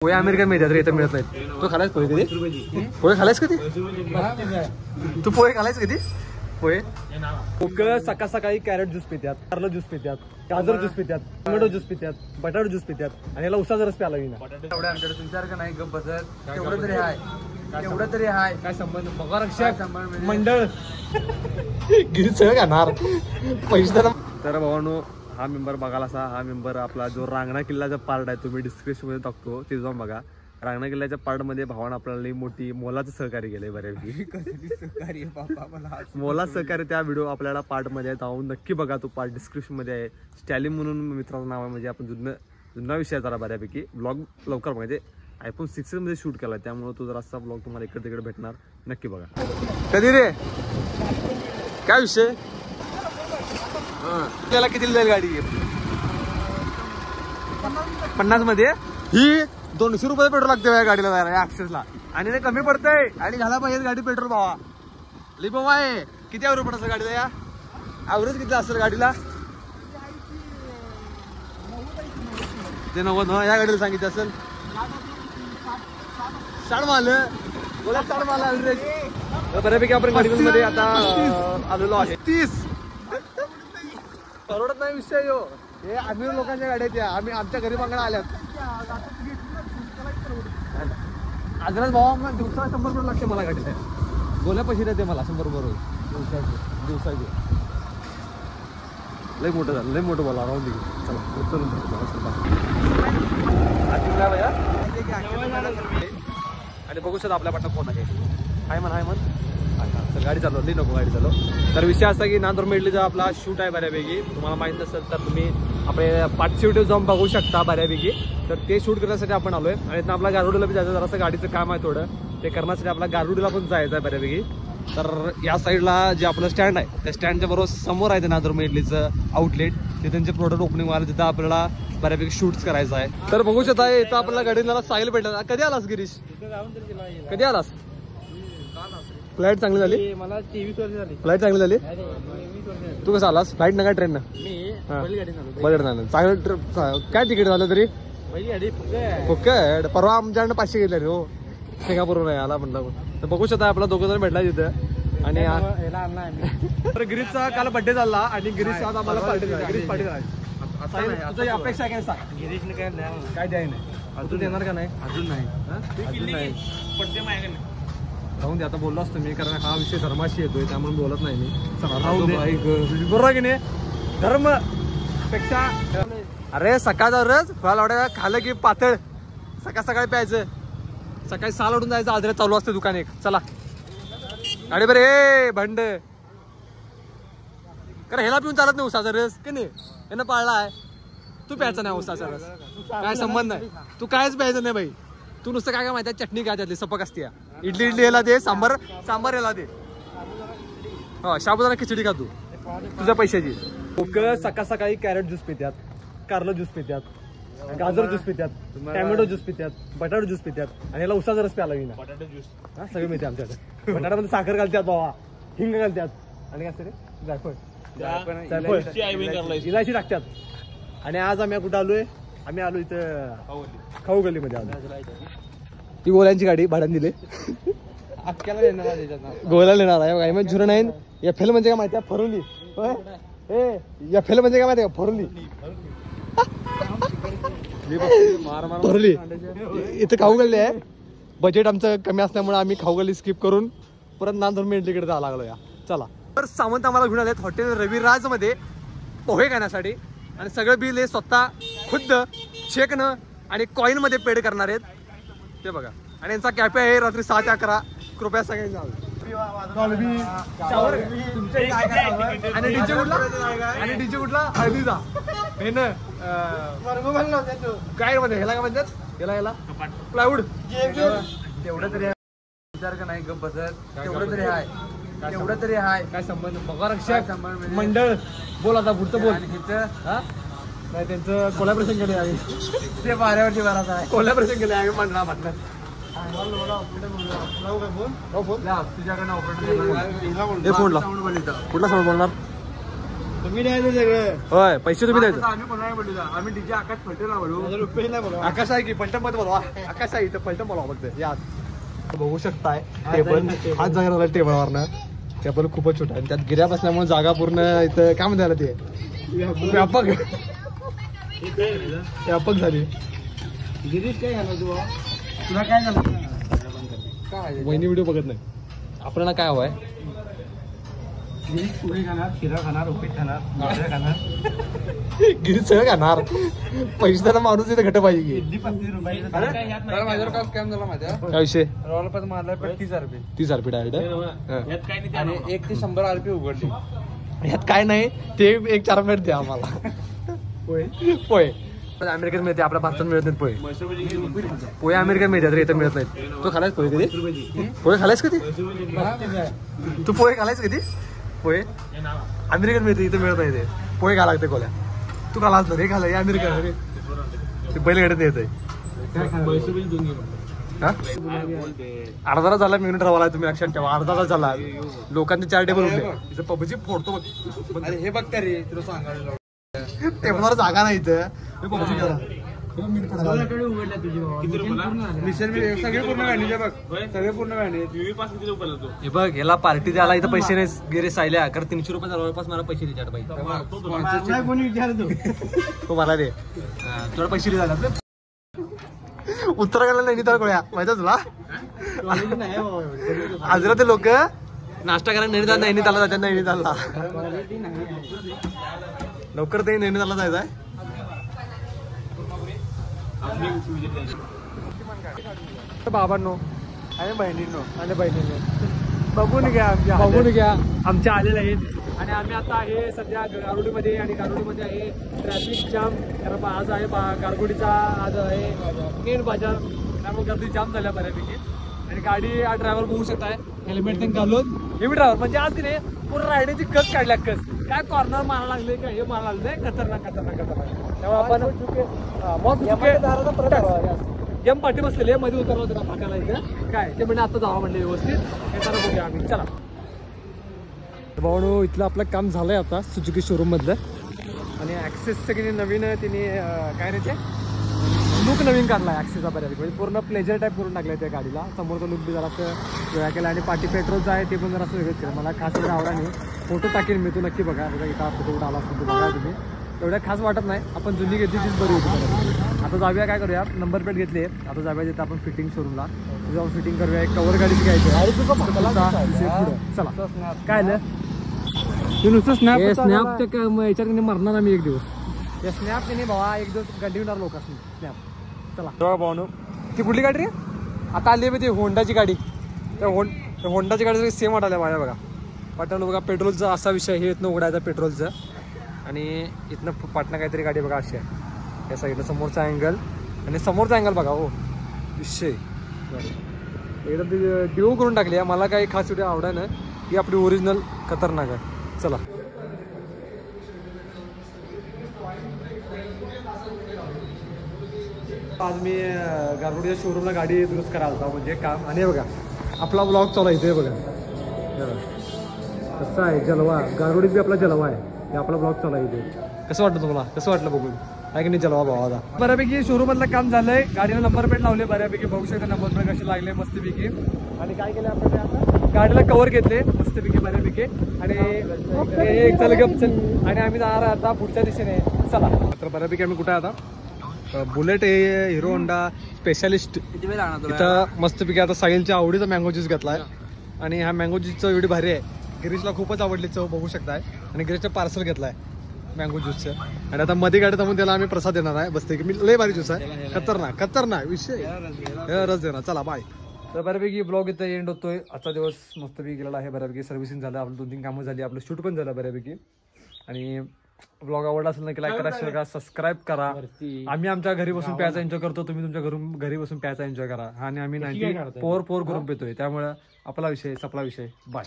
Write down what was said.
पोहे American मिळतात रे, इथं मिळत नाहीत. तू खालायस पोहे कधी? पोहे खालायस कधी? तू पोहे खालायस कधी? पोहे लोक सकाळ सकाळी कॅरेट ज्यूस पितात, कारलं ज्यूस पितात, गाजर ज्यूस पितात, टोमॅटो ज्यूस पितात, बटाटो ज्यूस पितात आणि याला उसाचा रस प्यायला येईना. एवढं आमच्याकडे तुमच्यासारखं नाही गप बसत. तेवढं तरी हाय, तेवढं तरी हाय. काय संबंध? पगारक्षक संबंध मंडळ गिरी सगळं खाणार पैसे. तर भावानो, हा मेंबर बघायला असा, हा मेंबर आपला जो रांगणा किल्ल्याचा पार्ट आहे, तुम्ही डिस्क्रिप्शन मध्ये टाकतो, ते जाऊन बघा. रांगणा किल्ल्याच्या पार्ट मध्ये भावानं आपल्याला मोठी मोलाचं सहकार्य केलंय बऱ्यापैकी. मोलाचं सहकार्य त्या व्हिडिओ आपल्याला पार्ट मध्ये जाऊन नक्की बघा. तो पार्ट डिस्क्रिप्शन मध्ये आहे. स्टॅलिन म्हणून मित्राचं नाव आहे, म्हणजे आपण जुना विषय जरा बऱ्यापैकी. ब्लॉग लवकर म्हणजे iPhone 6 मध्ये शूट केला, त्यामुळे तो जरा असा ब्लॉग तुम्हाला इकडे तिकडे भेटणार. नक्की बघा. कधी रे काय विषय? आपल्याला किती जाईल गाडी? 50 मध्ये. ही 200 रुपये पेट्रोल लागते या गाडीला जायला, या अक्षरला. आणि ते कमी पडतंय आणि घाला पाहिजे गाडी पेट्रोल भावा. लिबो आहे किती ॲव्हरेज पडत असेल गाडीला? या ॲव्हरेज किती असेल गाडीला? ते 90 या गाडीला सांगितलं असेल. 60 माल बोला, 60 माल ॲव्हरेज. बऱ्यापैकी आपण गाडीमध्ये आता आलेलो आहे. 30 परवडत नाही विषय हो. हे आम्ही लोकांच्या गाड्या त्या आम्ही आमच्या गरीबांकडे आल्यात. आजराज भावा दिवसाला 100 रुपये लागते मला गाडीला. गोल्या पैसे देते मला 100 रुपये दिवसाचे. लय मोठं झालं, लय मोठं बोला राहून दे. आणि बघू शकता आपल्या पाठा कोण आहे. हाय म्हण, हाय म्हण. अच्छा, गाडी चालवली नको गाडी चालव. तर विषय असा की नांदूर मेडलीचा आपला शूट आहे बऱ्यापैकी. तुम्हाला माहित नसेल तर तुम्ही आपले पाच शूट जाऊन बघू शकता बऱ्यापैकी. तर ते शूट करण्यासाठी आपण आलोय आणि आपला गारुडीला बी जायचं. जरासं गाडीचं काम आहे थोडं, ते करण्यासाठी आपला गारुडीला पण जायचं आहे बऱ्यापैकी. तर या साईडला जे आपलं स्टँड आहे, त्या स्टँडच्या बरोबर समोर आहे ते नांदूर मेडलीचं आउटलेट. ते त्यांचे प्रोडक्ट ओपनिंग व्हायला, तिथं आपल्याला बऱ्यापैकी शूट्स करायचं आहे. तर बघू शकता इथं आपल्याला गाडीला साहिल भेटला. कधी आलास गिरीश? कधी आलास? फ्लाईट चांगली झाली? मला 23 वर्ष झाली. फ्लाईट चांगली झाली? तू कसं आलास? फ्लाईट ना काय ट्रेन ना? बजेट नाही चांगलं. काय तिकीट झालं तरी? ओके. परवा आमच्याकडनं 500 घेतले हो, सिंगापूरवरून नाही आला म्हटलं. तर बघू शकता आपला दोघं जण भेटला तिथं. आणि गिरीशचा काल बड्डे झाला आणि गिरीश आज आम्हाला पार्टी दिला. गिरीश पार्टी झाला. तुझी अपेक्षा काय सांग? गिरीशने काय द्याय नाही अजून? येणार का नाही? अजून नाही. अजून नाही. राहून दे, आता बोललो असतो मी, कारण हा विषय धर्माशी येतोय त्यामुळे बोलत नाही मी. बरोबर की नाही? धर्म पेक्षा अरे सकाळचा रस फळावड्या खाल्लं की पातळ सकाळ सकाळी प्यायचं. सकाळी 6 उठून जायचं. आजरे चालू असते दुकान एक. चला गाडी बरे भंड कारण ह्याला पिऊन चालत नाही उसाचा रस की नाही? यानं पाळला आहे. तू प्यायचा नाही उसाचा रस, काय संबंध नाही. तू कायच प्यायचं नाही बाई. तू नुसतं काय माहिती आहे? चटणी काय त्यातली सपक असते. इडली याला दे, सांबार याला दे. हा, साबुदाणा खिचडी का तू तुझ्या पैशाची. लोक सकाळ सकाळी कॅरेट ज्यूस पितात, कारलं ज्यूस पितात, गाजर ज्यूस पितात, टोमॅटो ज्यूस पितात, बटाटो ज्यूस पितात आणि याला उसाचा रस प्यायला येईना. बटाटा ज्यूस हा सगळं मिळते आमच्याकडे. बटाट्यामध्ये साखर घालतात बाबा, हिंग घालतात आणि काय असते रे जायफळ इलायची टाकतात. आणि आज आम्ही कुठं आलोय? आम्ही आलो इथं खाऊ गल्लीमध्ये आलो. ती गोल्यांची गाडी भाड्याने दिली. गोला लेणार आहे मग झुरण आहे. एफएल म्हणजे काय माहिती आहे? फरुली. एफएल म्हणजे काय माहिती आहे? फरुली. फरुली इथं खाऊ गल्ली आहे. बजेट आमचं कमी असल्यामुळे आम्ही खाऊ गल्ली स्किप करून परत नांदूर मेडलीकडे जायला लागलो. या चला. तर सावंत आम्हाला घेऊन आलेत हॉटेल रविराज मध्ये पोहे खाण्यासाठी. आणि सगळं बिल हे स्वतः खुद्द चेकनं आणि कॉइन मध्ये पेड करणार आहेत ते बघा. आणि यांचा कॅफे आहे रात्री 6 ते 11. कृपया सगळ्यांनी जावं. आणि डीजे कुठला? हळदीचा. हे ना काय मध्ये ह्याला काय म्हणतात? ह्याला प्लायवूड. तेवढं तरी विचार का नाही गप बसत. तेवढं तरी हाय, तेवढं तरी हाय. काय संबंध? पगारक्षक मंडळ. बोल आता पुढचं बोल. नाही त्यांचं कोलॅबरेशन केले आहे. ते वाऱ्यावरती बराच आहे. कोलॅबरेशन केले आहे मंडळा म्हटलं. तुझ्याकडनं फोन ला कुठला साऊंड बोलणार? तुम्ही द्यायचं सगळं. होय पैसे तुम्ही द्यायचं. आम्ही कोणाला बोलू आम्ही डीजे आकाश फलटण बोलू रुपये बोलू. आकाश आहे की पलटण मध्ये बोलवा. आकाश आहे इथं पलटण बोलवा फक्त या बघू शकताय टेबल हात जागा झाला टेबलवरनं. टेबल खूपच छोटा आणि त्यात गिऱ्या बसल्यामुळे जागा पूर्ण इथं काय म्हणते ते व्यापक व्यापक झाली. गिरीश काय घालव तू तुला काय घालव काय वहिनी व्हिडिओ बघत नाही. आपल्याला काय हवंय गिरीश पुढे खाणार शिरा खाणार उपीट खाणार भाज्या खाणार गिरी सगळं खाणार. पैसे त्याला माणूस इथं घट पाहिजे की. इडली 35 रुपये. माझ्यावर काय स्कॅम झाला माझ्या काय विषय रॉल पण मारला 30 रुपये 30 RP डायरेक्ट. आणि 1 ते 100 RP उघडली. ह्यात काय नाही ते एक 4 मिनिट द्या आम्हाला. पोहे अमेरिकेत मिळते आपल्या भारतात मिळत नाहीत पोहे. पोहे अमेरिकेत मिळतात रे इथं मिळत नाहीत. तू खालायस पोहे कधी पोहे खालायस कधी तू पोहे खालायस कधी पोहे अमेरिकेत मिळते इथं मिळत नाही ते पोहे खा लागते कोल्या. तू खालास ना रे खाला अमेरिका रे ते बैलगाडीत येत आहे. अर्धा तास झाला मिनिट राहावा तुम्ही लक्षात ठेवा. अर्धा तास झाला लोकांचे 4 टेबल उठले इथं पबजी फोडतो बघ. हे बघ रे तुला सांगायला टेबलवर जागा नाही इथं पबजी करा. सगळे पूर्ण गाणी बघ सगळे पूर्ण गाणी. हे बघ याला पार्टी द्यायला इथं पैसे नाही गेले सायल्या कारण 300 रुपये जवळपास मला पैसे द्यायचे बाई. कोणी विचारतो तो मला दे तुला पैसे झाला उत्तराखंडला नैनिताल गोळ्या माहिती तुला. आजरा ते लोक नाश्ता करायला नैनितालला जातात. नैनितालला लवकर ते नैनितालला जायचं आहे. बाबांनो आणि बहिणींनो बघून घ्या आमच्या आलेले आहेत. आणि आम्ही आता आहे सध्या गारुडीमध्ये आणि गारुडीमध्ये आहे ट्रॅफिक जाम. कारण आज आहे गारगोडीचा आज आहे मेन बाजार त्यामुळे गर्दी जाम झाल्या बऱ्यापैकी. आणि गाडी ड्रायव्हर बघू शकताय हेल्मेट पण घालून. हे मी ड्रायव्हर म्हणजे आज की नाही पूर्ण रायडिंगची कस काढल्या कस काय कॉर्नर मारायला लागले काय हे मारायला लागले खतरनाक त्यामुळे आपण गेम पाठी बसलेले मध्ये उतरला होता फाट्याला इथं काय ते म्हणजे आता जावा म्हणले व्यवस्थित हे तर बघूया आम्ही. चला भाऊ इथलं आपलं काम झालंय आता सुझुकी शोरूम मधलं. आणि ॲक्सेसचं की नवीन तिने काय नाही ते लुक नवीन काढला आहे ॲक्सेसचा बऱ्यापैकी म्हणजे पूर्ण प्लेजर टाईप करून टाकलं आहे त्या गाडीला. समोरचा लुक बी जरा असं वेगळा केला आणि पाठी पेट्रोलचा आहे ते पण जरा असं वेगळंच केलं. मला खास एवढा आवडा नाही. फोटो टाकेल मी तू नक्की बघा इथं फोटो कुठं आला असतो बघा तुम्ही. एवढ्या खास वाटत नाही. आपण जुनी घेतली तीच बरी होती. आता जाऊया काय करूया नंबर प्लेट घेतली आहे आता जाऊया तिथं आपण फिटिंग शोरूमला जाऊन फिटिंग करूया. एक कवर गाडीची घ्यायची चला काय आलं नुसतं स्नॅप याच्यात मरणार आम्ही एक दिवस. या स्नॅप नाही भावा एक दिवस गंडीवणार लोक स्नॅप. चला भाऊ ती कुठली गाडी रे आता आली आहे ती होंडाची गाडी. त्या होंडाची गाडी सेम वाटायला माझ्या बघा वाटलं बघा. पेट्रोलचा असा विषय हे इथनं उघडायचा पेट्रोलचं आणि इथनं पाटणं काहीतरी गाडी बघा अशी आहे. या साईडला समोरचा अँगल आणि समोरचा अँगल बघा हो विषय एकदम डिओ करून टाकली आहे. मला काही खास एवढी आवडा ना ही आपली ओरिजिनल खतरनाक आहे. चला आज मी गारगोडीच्या शोरूमला गाडी दुरुस्त करायला होता म्हणजे काम. आणि बघा आपला ब्लॉग चालू आहे इथे बघा कसं आहे जलवा गारगोडीत बी आपला जलवा आहे. हे आपला ब्लॉग चालू आहे इथे. कसं वाटतं तुम्हाला कसं वाटलं बघून आहे की नाही जलवा भावाला. बऱ्यापैकी शोरूममधलं काम झालंय. गाडीला नंबर प्लेट लावले बऱ्यापैकी बघू शकता नंबर प्लेट कसे लागले मस्तपैकी. आणि काय केलं आपण आता गाडीला कव्हर घेतले मस्तपैकी बऱ्यापैकी. आणि एक चल गप चल आणि आम्ही जाणार आता पुढच्या दिशेने. चला तर बऱ्यापैकी आम्ही कुठे आता बुलेट आहे हिरो होंडा स्पेशालिस्ट इथं मस्तपैकी आता साहिलच्या आवडीचा मँगो ज्यूस घेतलाय. आणि हा मँगो ज्यूसचा एवढी भारी आहे. गिरीशला खूपच आवडली चव बघू शकताय. आणि गिरीशचं पार्सल घेतलाय मँगो ज्यूसचं. आणि आता मध्ये गाडी थांबून त्याला आम्ही प्रसाद देणार आहे बसते की मी लय भारी ज्यूस आहे खतरनाक विषय रस देणार. चला बाय. तर बऱ्यापैकी ब्लॉग इथं एंड होतोय. आजचा दिवस मस्तपैकी गेलेला आहे. बऱ्यापैकी सर्व्हिसिंग झालं आपलं 2-3 कामं झाली आपलं शूट पण झालं बऱ्यापैकी. आणि ब्लॉग आवडला असेल ना लाईक करा शेअर करा सबस्क्राईब करा. आम्ही आमच्या घरी बसून प्यायचा एन्जॉय करतो तुम्ही तुमच्या घरी बसून प्यायचा एन्जॉय करा. आणि आम्ही 94 करून पितोय त्यामुळे आपला विषय सपला विषय बाय.